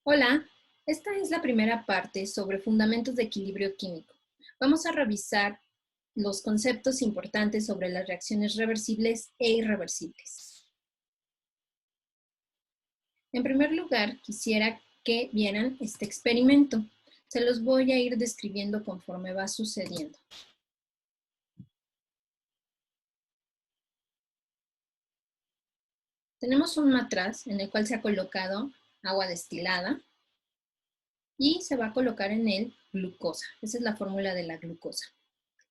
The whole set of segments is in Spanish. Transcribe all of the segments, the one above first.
Hola, esta es la primera parte sobre fundamentos de equilibrio químico. Vamos a revisar los conceptos importantes sobre las reacciones reversibles e irreversibles. En primer lugar, quisiera que vieran este experimento. Se los voy a ir describiendo conforme va sucediendo. Tenemos un matraz en el cual se ha colocado agua destilada y se va a colocar en él glucosa. Esa es la fórmula de la glucosa.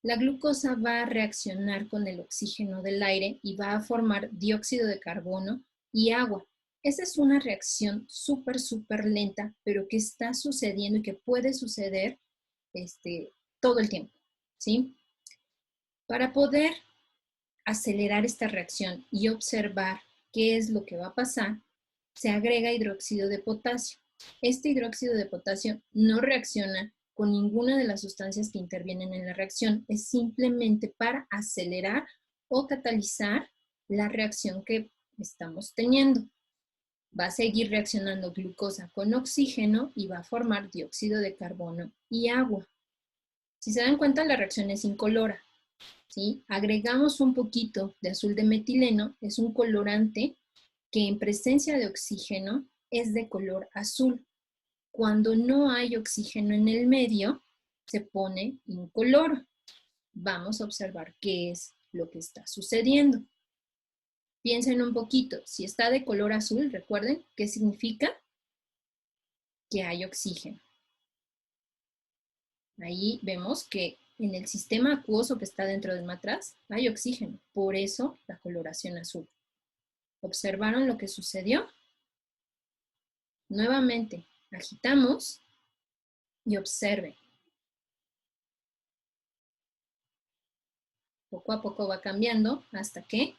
La glucosa va a reaccionar con el oxígeno del aire y va a formar dióxido de carbono y agua. Esa es una reacción súper lenta, pero que está sucediendo y que puede suceder todo el tiempo, ¿sí? Para poder acelerar esta reacción y observar qué es lo que va a pasar, se agrega hidróxido de potasio. Este hidróxido de potasio no reacciona con ninguna de las sustancias que intervienen en la reacción, es simplemente para acelerar o catalizar la reacción que estamos teniendo. Va a seguir reaccionando glucosa con oxígeno y va a formar dióxido de carbono y agua. Si se dan cuenta, la reacción es incolora, ¿sí? Agregamos un poquito de azul de metileno, es un colorante que en presencia de oxígeno es de color azul. Cuando no hay oxígeno en el medio, se pone incoloro. Vamos a observar qué es lo que está sucediendo. Piensen un poquito, si está de color azul, recuerden, ¿qué significa? Que hay oxígeno. Ahí vemos que en el sistema acuoso que está dentro del matraz hay oxígeno, por eso la coloración azul. ¿Observaron lo que sucedió? Nuevamente, agitamos y observen. Poco a poco va cambiando hasta que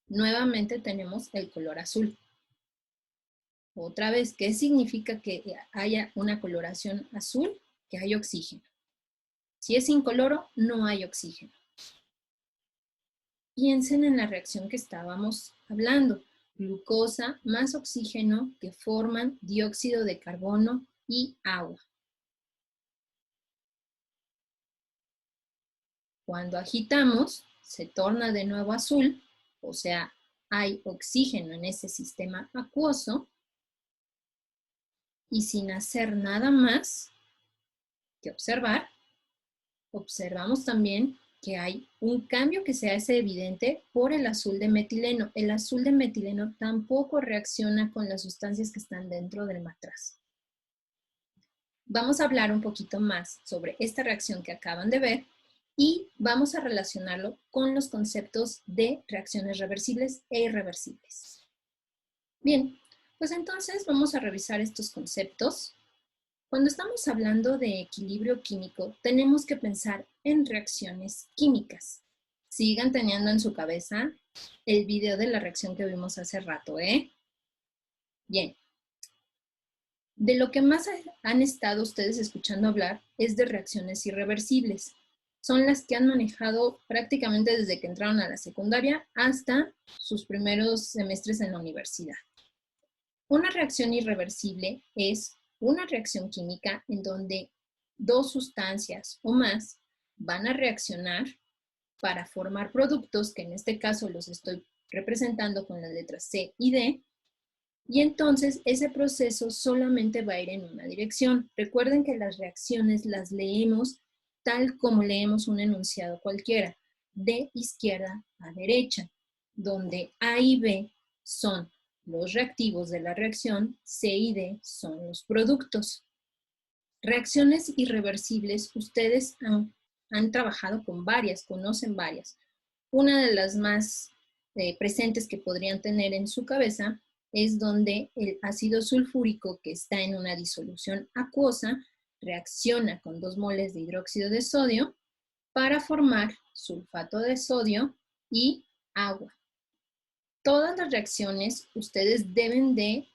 nuevamente tenemos el color azul. Otra vez, ¿qué significa que haya una coloración azul? Que hay oxígeno. Si es incoloro, no hay oxígeno. Piensen en la reacción que estábamos hablando. Glucosa más oxígeno que forman dióxido de carbono y agua. Cuando agitamos, se torna de nuevo azul, o sea, hay oxígeno en ese sistema acuoso y sin hacer nada más que observar, observamos también que hay un cambio que se hace evidente por el azul de metileno. El azul de metileno tampoco reacciona con las sustancias que están dentro del matraz. Vamos a hablar un poquito más sobre esta reacción que acaban de ver y vamos a relacionarlo con los conceptos de reacciones reversibles e irreversibles. Bien, pues entonces vamos a revisar estos conceptos. Cuando estamos hablando de equilibrio químico, tenemos que pensar en reacciones químicas. Sigan teniendo en su cabeza el video de la reacción que vimos hace rato, ¿eh? Bien. De lo que más han estado ustedes escuchando hablar es de reacciones irreversibles. Son las que han manejado prácticamente desde que entraron a la secundaria hasta sus primeros semestres en la universidad. Una reacción irreversible es una reacción química en donde dos sustancias o más van a reaccionar para formar productos, que en este caso los estoy representando con las letras C y D, y entonces ese proceso solamente va a ir en una dirección. Recuerden que las reacciones las leemos tal como leemos un enunciado cualquiera, de izquierda a derecha, donde A y B son los reactivos de la reacción, C y D son los productos. Reacciones irreversibles, ustedes han trabajado con varias, conocen varias. Una de las más presentes que podrían tener en su cabeza es donde el ácido sulfúrico que está en una disolución acuosa reacciona con 2 moles de hidróxido de sodio para formar sulfato de sodio y agua. Todas las reacciones ustedes deben de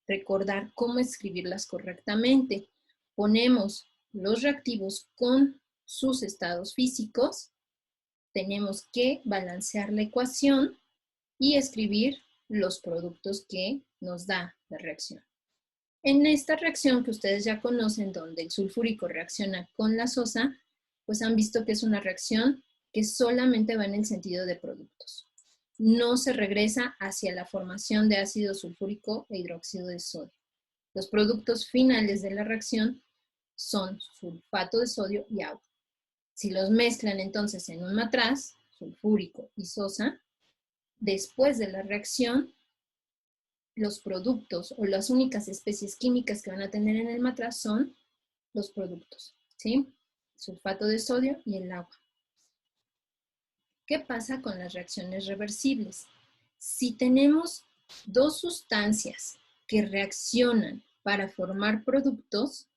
recordar cómo escribirlas correctamente. Ponemos los reactivos con sus estados físicos, tenemos que balancear la ecuación y escribir los productos que nos da la reacción. En esta reacción que ustedes ya conocen, donde el sulfúrico reacciona con la sosa, pues han visto que es una reacción que solamente va en el sentido de productos. No se regresa hacia la formación de ácido sulfúrico e hidróxido de sodio. Los productos finales de la reacción son sulfato de sodio y agua. Si los mezclan entonces en un matraz, sulfúrico y sosa, después de la reacción, los productos o las únicas especies químicas que van a tener en el matraz son los productos, ¿sí? Sulfato de sodio y el agua. ¿Qué pasa con las reacciones reversibles? Si tenemos dos sustancias que reaccionan para formar productos,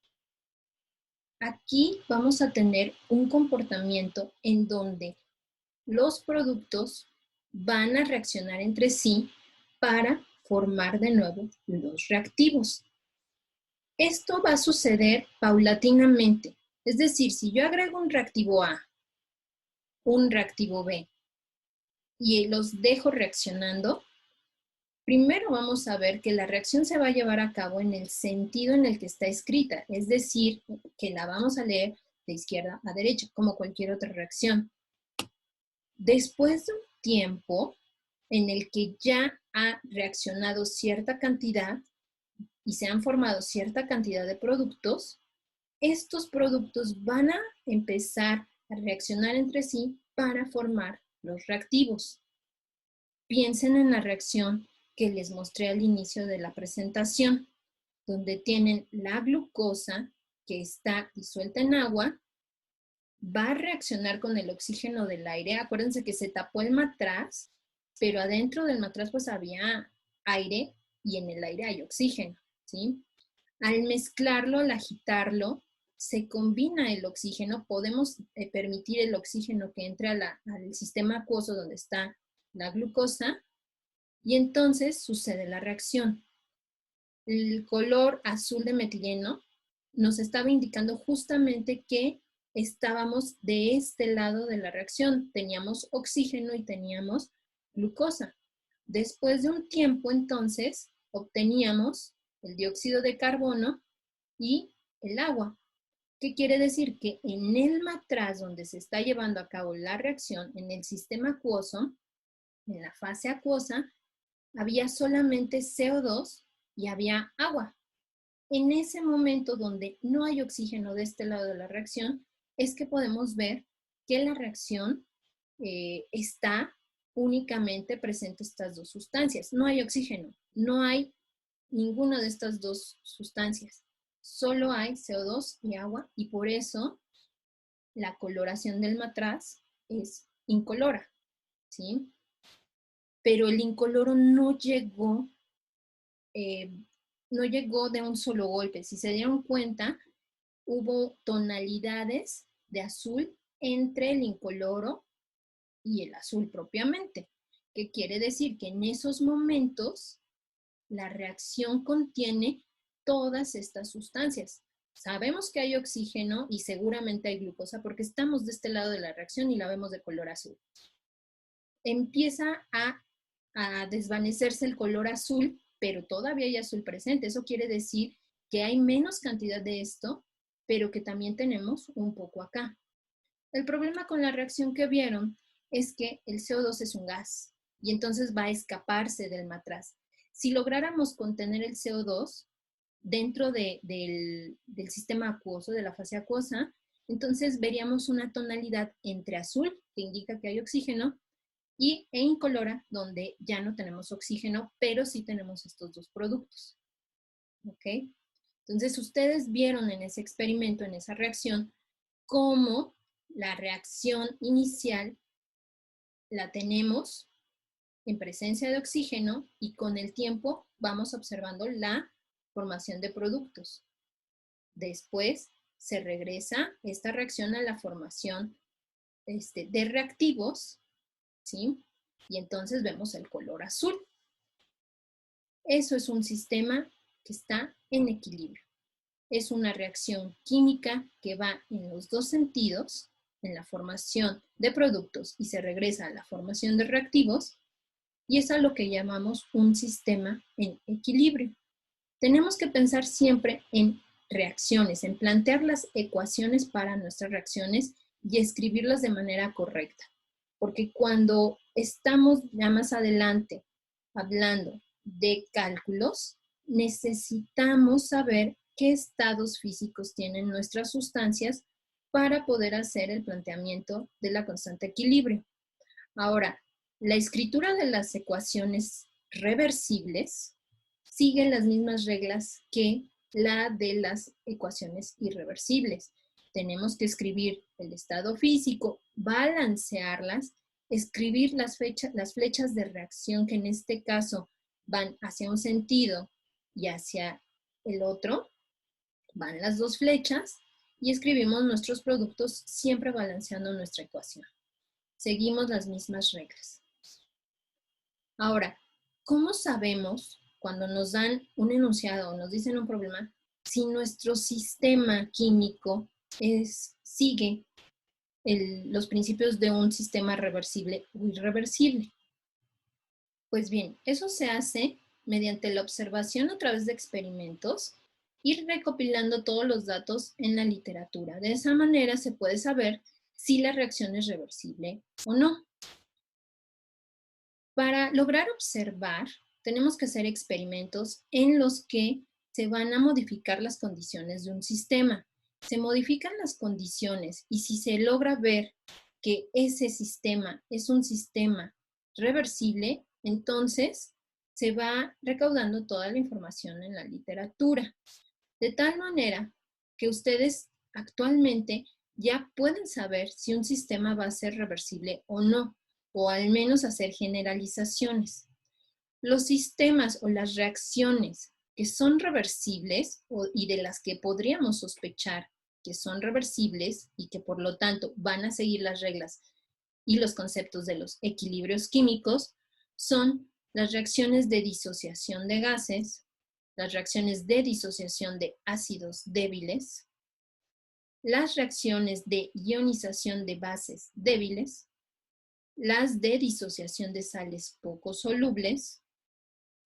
aquí vamos a tener un comportamiento en donde los productos van a reaccionar entre sí para formar de nuevo los reactivos. Esto va a suceder paulatinamente. Es decir, si yo agrego un reactivo A, un reactivo B, y los dejo reaccionando, primero vamos a ver que la reacción se va a llevar a cabo en el sentido en el que está escrita, es decir, que la vamos a leer de izquierda a derecha, como cualquier otra reacción. Después de un tiempo en el que ya ha reaccionado cierta cantidad y se han formado cierta cantidad de productos, estos productos van a empezar a reaccionar entre sí para formar los reactivos. Piensen en la reacción que les mostré al inicio de la presentación, donde tienen la glucosa que está disuelta en agua, va a reaccionar con el oxígeno del aire. Acuérdense que se tapó el matraz, pero adentro del matraz pues había aire y en el aire hay oxígeno, ¿sí? Al mezclarlo, al agitarlo, se combina el oxígeno, podemos permitir el oxígeno que entre al sistema acuoso donde está la glucosa y entonces sucede la reacción. El color azul de metileno nos estaba indicando justamente que estábamos de este lado de la reacción. Teníamos oxígeno y teníamos glucosa. Después de un tiempo, entonces, obteníamos el dióxido de carbono y el agua. ¿Qué quiere decir? Que en el matraz donde se está llevando a cabo la reacción, en el sistema acuoso, en la fase acuosa, había solamente CO2 y había agua. En ese momento donde no hay oxígeno de este lado de la reacción, es que podemos ver que la reacción está únicamente presente estas dos sustancias. No hay oxígeno, no hay ninguna de estas dos sustancias. Solo hay CO2 y agua y por eso la coloración del matraz es incolora, ¿sí? Pero el incoloro no llegó de un solo golpe. Si se dieron cuenta, hubo tonalidades de azul entre el incoloro y el azul propiamente, que quiere decir que en esos momentos la reacción contiene todas estas sustancias. Sabemos que hay oxígeno y seguramente hay glucosa porque estamos de este lado de la reacción y la vemos de color azul. Empieza a desvanecerse el color azul, pero todavía hay azul presente. Eso quiere decir que hay menos cantidad de esto, pero que también tenemos un poco acá. El problema con la reacción que vieron es que el CO2 es un gas y entonces va a escaparse del matraz. Si lográramos contener el CO2 dentro del sistema acuoso, de la fase acuosa, entonces veríamos una tonalidad entre azul, que indica que hay oxígeno, e incolora, donde ya no tenemos oxígeno, pero sí tenemos estos dos productos. ¿Ok? Entonces, ustedes vieron en ese experimento, en esa reacción, cómo la reacción inicial la tenemos en presencia de oxígeno y con el tiempo vamos observando la formación de productos. Después se regresa esta reacción a la formación de reactivos, ¿sí? Y entonces vemos el color azul. Eso es un sistema que está en equilibrio. Es una reacción química que va en los dos sentidos, en la formación de productos y se regresa a la formación de reactivos, y es a lo que llamamos un sistema en equilibrio. Tenemos que pensar siempre en reacciones, en plantear las ecuaciones para nuestras reacciones y escribirlas de manera correcta. Porque cuando estamos ya más adelante hablando de cálculos, necesitamos saber qué estados físicos tienen nuestras sustancias para poder hacer el planteamiento de la constante de equilibrio. Ahora, la escritura de las ecuaciones reversibles sigue las mismas reglas que la de las ecuaciones irreversibles. Tenemos que escribir el estado físico, balancearlas, escribir las flechas de reacción que en este caso van hacia un sentido y hacia el otro, van las dos flechas y escribimos nuestros productos siempre balanceando nuestra ecuación. Seguimos las mismas reglas. Ahora, ¿cómo sabemos cuando nos dan un enunciado o nos dicen un problema si nuestro sistema químico sigue los principios de un sistema reversible o irreversible? Pues bien, eso se hace mediante la observación a través de experimentos, ir recopilando todos los datos en la literatura. De esa manera se puede saber si la reacción es reversible o no. Para lograr observar, tenemos que hacer experimentos en los que se van a modificar las condiciones de un sistema. Se modifican las condiciones y si se logra ver que ese sistema es un sistema reversible, entonces se va recaudando toda la información en la literatura. De tal manera que ustedes actualmente ya pueden saber si un sistema va a ser reversible o no, o al menos hacer generalizaciones. Los sistemas o las reacciones que son reversibles y de las que podríamos sospechar que son reversibles y que por lo tanto van a seguir las reglas y los conceptos de los equilibrios químicos son las reacciones de disociación de gases, las reacciones de disociación de ácidos débiles, las reacciones de ionización de bases débiles, las de disociación de sales poco solubles,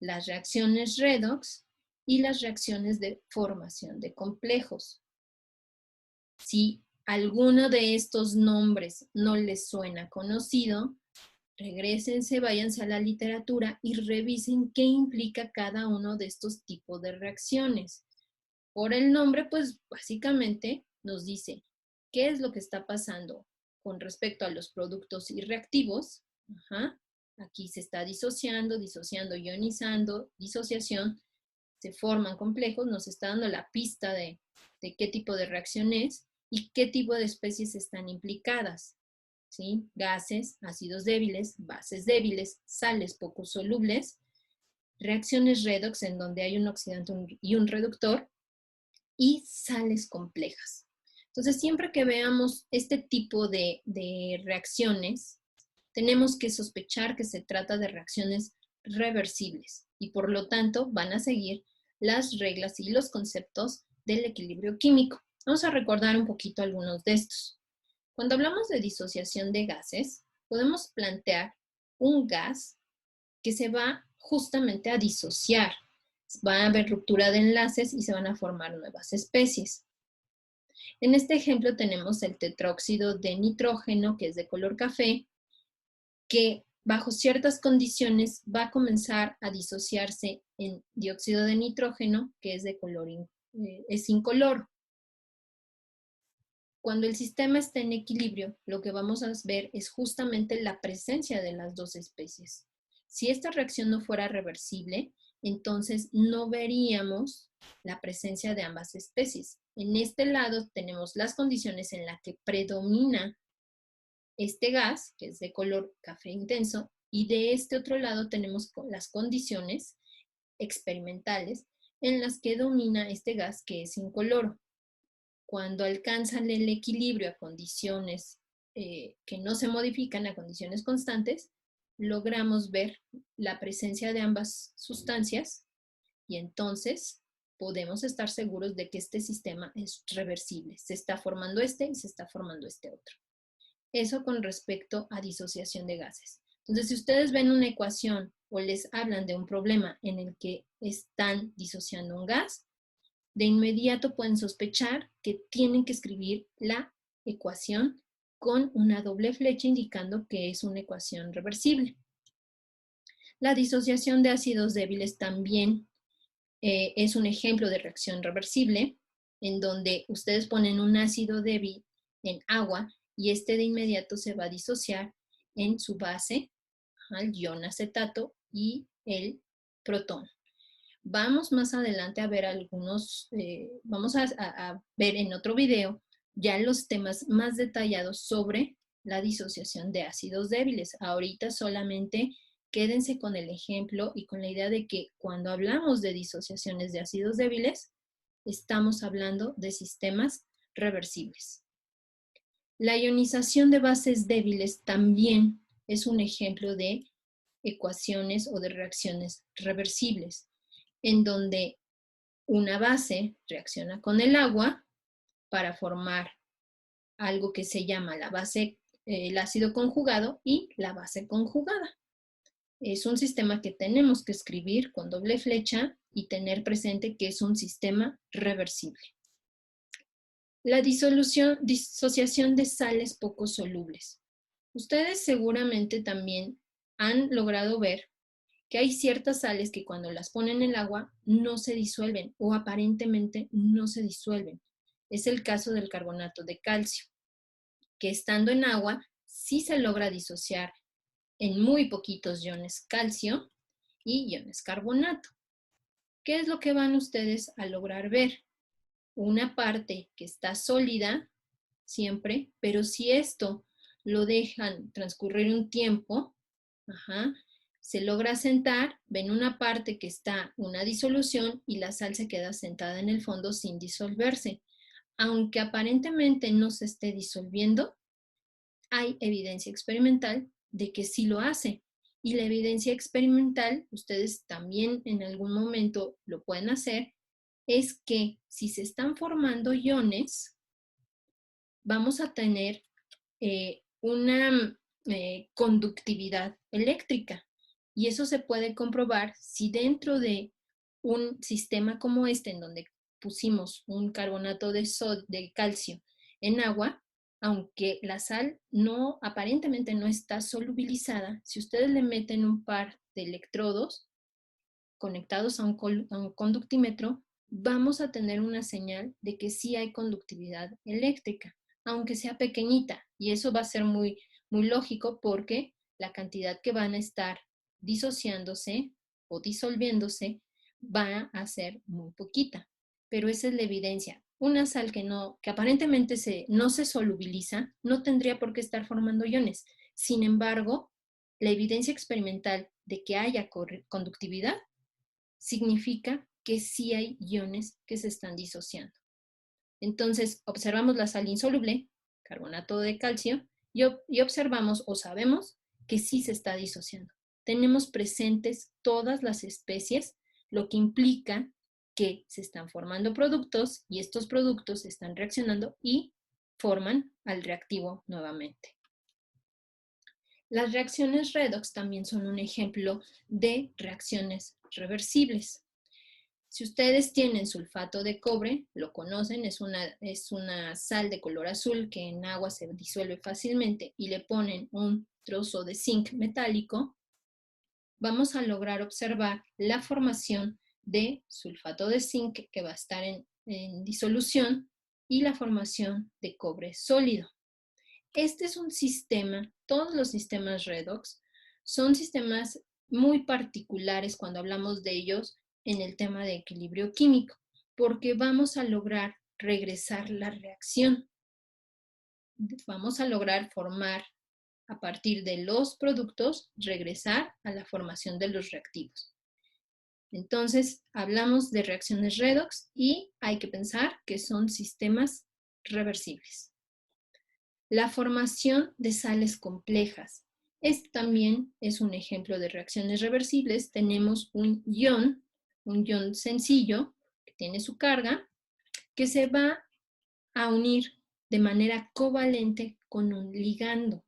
las reacciones redox y las reacciones de formación de complejos. Si alguno de estos nombres no les suena conocido, regrésense, váyanse a la literatura y revisen qué implica cada uno de estos tipos de reacciones. Por el nombre, pues básicamente nos dice qué es lo que está pasando con respecto a los productos y reactivos. Aquí se está disociando, ionizando, disociación, se forman complejos, nos está dando la pista de qué tipo de reacción es y qué tipo de especies están implicadas. ¿Sí? Gases, ácidos débiles, bases débiles, sales poco solubles, reacciones redox en donde hay un oxidante y un reductor, y sales complejas. Entonces, siempre que veamos este tipo de reacciones, tenemos que sospechar que se trata de reacciones reversibles y por lo tanto van a seguir las reglas y los conceptos del equilibrio químico. Vamos a recordar un poquito algunos de estos. Cuando hablamos de disociación de gases, podemos plantear un gas que se va justamente a disociar. Va a haber ruptura de enlaces y se van a formar nuevas especies. En este ejemplo tenemos el tetróxido de nitrógeno, que es de color café, que bajo ciertas condiciones va a comenzar a disociarse en dióxido de nitrógeno, que es de color es incoloro. Cuando el sistema está en equilibrio, lo que vamos a ver es justamente la presencia de las dos especies. Si esta reacción no fuera reversible, entonces no veríamos la presencia de ambas especies. En este lado tenemos las condiciones en las que predomina este gas, que es de color café intenso, y de este otro lado tenemos las condiciones experimentales en las que domina este gas que es incoloro. Cuando alcanzan el equilibrio a condiciones que no se modifican, a condiciones constantes, logramos ver la presencia de ambas sustancias y entonces podemos estar seguros de que este sistema es reversible. Se está formando este y se está formando este otro. Eso con respecto a disociación de gases. Entonces, si ustedes ven una ecuación o les hablan de un problema en el que están disociando un gas, de inmediato pueden sospechar que tienen que escribir la ecuación con una doble flecha indicando que es una ecuación reversible. La disociación de ácidos débiles también es un ejemplo de reacción reversible, en donde ustedes ponen un ácido débil en agua y este de inmediato se va a disociar en su base, el ion acetato y el protón. Vamos más adelante a ver algunos, vamos a ver en otro video ya los temas más detallados sobre la disociación de ácidos débiles. Ahorita solamente quédense con el ejemplo y con la idea de que cuando hablamos de disociaciones de ácidos débiles, estamos hablando de sistemas reversibles. La ionización de bases débiles también es un ejemplo de ecuaciones o de reacciones reversibles, en donde una base reacciona con el agua para formar algo que se llama la base, el ácido conjugado y la base conjugada. Es un sistema que tenemos que escribir con doble flecha y tener presente que es un sistema reversible. La disociación de sales poco solubles. Ustedes seguramente también han logrado ver que hay ciertas sales que cuando las ponen en el agua no se disuelven o aparentemente no se disuelven. Es el caso del carbonato de calcio, que estando en agua sí se logra disociar en muy poquitos iones calcio y iones carbonato. ¿Qué es lo que van ustedes a lograr ver? Una parte que está sólida siempre, pero si esto lo dejan transcurrir un tiempo, se logra asentar, ven una parte que está una disolución y la sal se queda sentada en el fondo sin disolverse. Aunque aparentemente no se esté disolviendo, hay evidencia experimental de que sí lo hace. Y la evidencia experimental, ustedes también en algún momento lo pueden hacer, es que si se están formando iones, vamos a tener una conductividad eléctrica. Y eso se puede comprobar si dentro de un sistema como este, en donde pusimos un carbonato de calcio en agua, aunque la sal no, aparentemente no está solubilizada, si ustedes le meten un par de electrodos conectados a un conductímetro, vamos a tener una señal de que sí hay conductividad eléctrica, aunque sea pequeñita. Y eso va a ser muy, muy lógico porque la cantidad que van a estar disociándose o disolviéndose va a ser muy poquita. Pero esa es la evidencia. Una sal que aparentemente no se solubiliza no tendría por qué estar formando iones. Sin embargo, la evidencia experimental de que haya conductividad significa que sí hay iones que se están disociando. Entonces, observamos la sal insoluble, carbonato de calcio, y observamos o sabemos que sí se está disociando. Tenemos presentes todas las especies, lo que implica que se están formando productos y estos productos están reaccionando y forman al reactivo nuevamente. Las reacciones redox también son un ejemplo de reacciones reversibles. Si ustedes tienen sulfato de cobre, lo conocen, es una sal de color azul que en agua se disuelve fácilmente y le ponen un trozo de zinc metálico, vamos a lograr observar la formación de sulfato de zinc que va a estar en disolución y la formación de cobre sólido. Este es un sistema, todos los sistemas redox son sistemas muy particulares cuando hablamos de ellos en el tema de equilibrio químico, porque vamos a lograr regresar la reacción. Vamos a lograr formar a partir de los productos, regresar a la formación de los reactivos. Entonces, hablamos de reacciones redox y hay que pensar que son sistemas reversibles. La formación de sales complejas. Este también es un ejemplo de reacciones reversibles. Tenemos un ion sencillo que tiene su carga, que se va a unir de manera covalente con un ligando.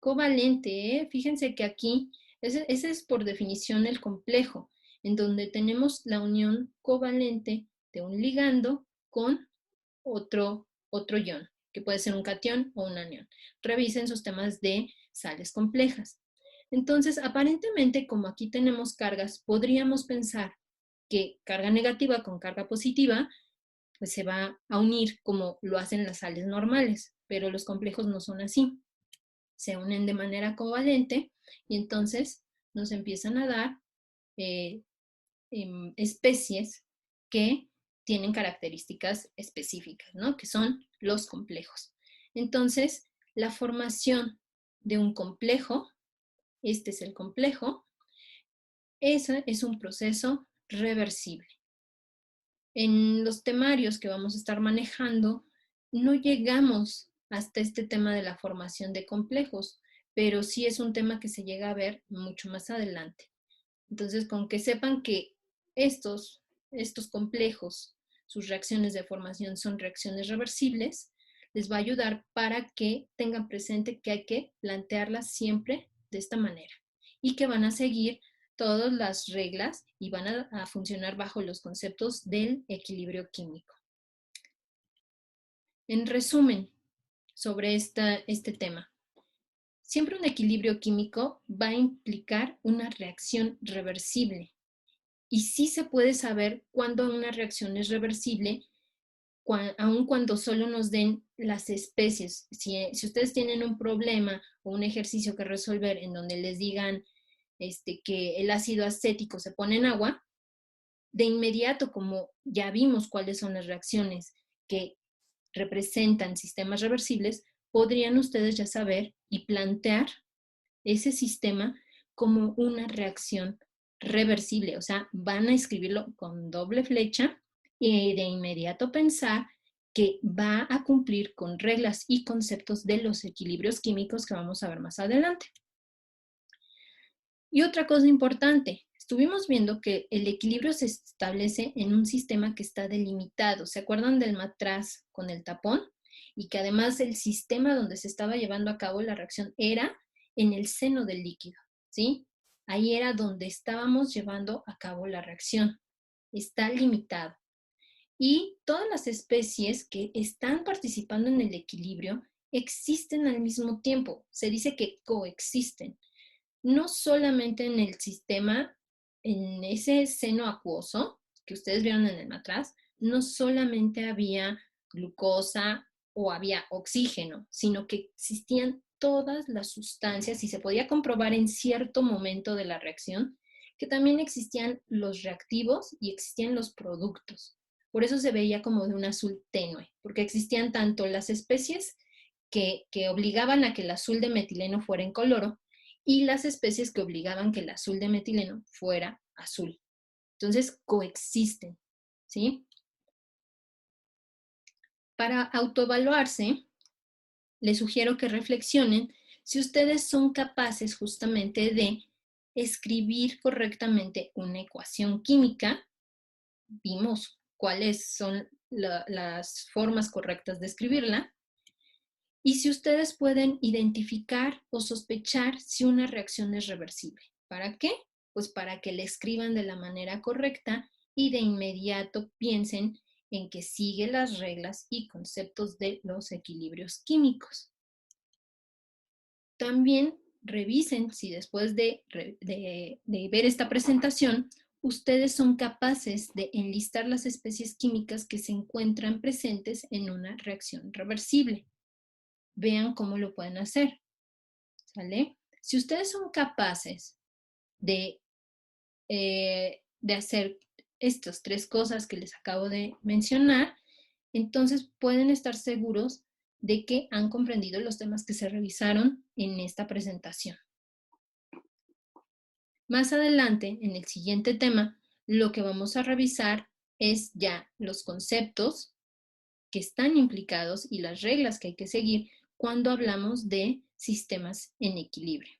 covalente, ¿eh? Fíjense que aquí, ese es por definición el complejo, en donde tenemos la unión covalente de un ligando con otro ion, que puede ser un catión o un anión. Revisen sus temas de sales complejas. Entonces, aparentemente, como aquí tenemos cargas, podríamos pensar que carga negativa con carga positiva, pues se va a unir como lo hacen las sales normales, pero los complejos no son así. Se unen de manera covalente y entonces nos empiezan a dar especies que tienen características específicas, ¿no? Que son los complejos. Entonces, la formación de un complejo, este es el complejo, ese es un proceso reversible. En los temarios que vamos a estar manejando, no llegamos hasta este tema de la formación de complejos, pero sí es un tema que se llega a ver mucho más adelante. Entonces, con que sepan que estos complejos, sus reacciones de formación son reacciones reversibles, les va a ayudar para que tengan presente que hay que plantearlas siempre de esta manera y que van a seguir todas las reglas y van a funcionar bajo los conceptos del equilibrio químico. En resumen, sobre este tema, siempre un equilibrio químico va a implicar una reacción reversible. Y sí se puede saber cuándo una reacción es reversible, aun cuando solo nos den las especies. Si ustedes tienen un problema o un ejercicio que resolver en donde les digan que el ácido acético se pone en agua, de inmediato, como ya vimos cuáles son las reacciones que representan sistemas reversibles, podrían ustedes ya saber y plantear ese sistema como una reacción reversible. O sea, van a escribirlo con doble flecha y de inmediato pensar que va a cumplir con reglas y conceptos de los equilibrios químicos que vamos a ver más adelante. Y otra cosa importante, estuvimos viendo que el equilibrio se establece en un sistema que está delimitado. ¿Se acuerdan del matraz con el tapón? Y que además el sistema donde se estaba llevando a cabo la reacción era en el seno del líquido, ¿sí? Ahí era donde estábamos llevando a cabo la reacción. Está limitado. Y todas las especies que están participando en el equilibrio existen al mismo tiempo. Se dice que coexisten. No solamente en el sistema, en ese seno acuoso que ustedes vieron en el matraz, no solamente había glucosa o había oxígeno, sino que existían todas las sustancias y se podía comprobar en cierto momento de la reacción que también existían los reactivos y existían los productos. Por eso se veía como de un azul tenue, porque existían tanto las especies que obligaban a que el azul de metileno fuera incoloro, y las especies que obligaban que el azul de metileno fuera azul. Entonces, coexisten, ¿sí? Para autoevaluarse, les sugiero que reflexionen si ustedes son capaces justamente de escribir correctamente una ecuación química. Vimos cuáles son las formas correctas de escribirla. Y si ustedes pueden identificar o sospechar si una reacción es reversible. ¿Para qué? Pues para que la escriban de la manera correcta y de inmediato piensen en que sigue las reglas y conceptos de los equilibrios químicos. También revisen si después de ver esta presentación, ustedes son capaces de enlistar las especies químicas que se encuentran presentes en una reacción reversible. Vean cómo lo pueden hacer, ¿sale? Si ustedes son capaces de hacer estas tres cosas que les acabo de mencionar, entonces pueden estar seguros de que han comprendido los temas que se revisaron en esta presentación. Más adelante, en el siguiente tema, lo que vamos a revisar es ya los conceptos que están implicados y las reglas que hay que seguir cuando hablamos de sistemas en equilibrio.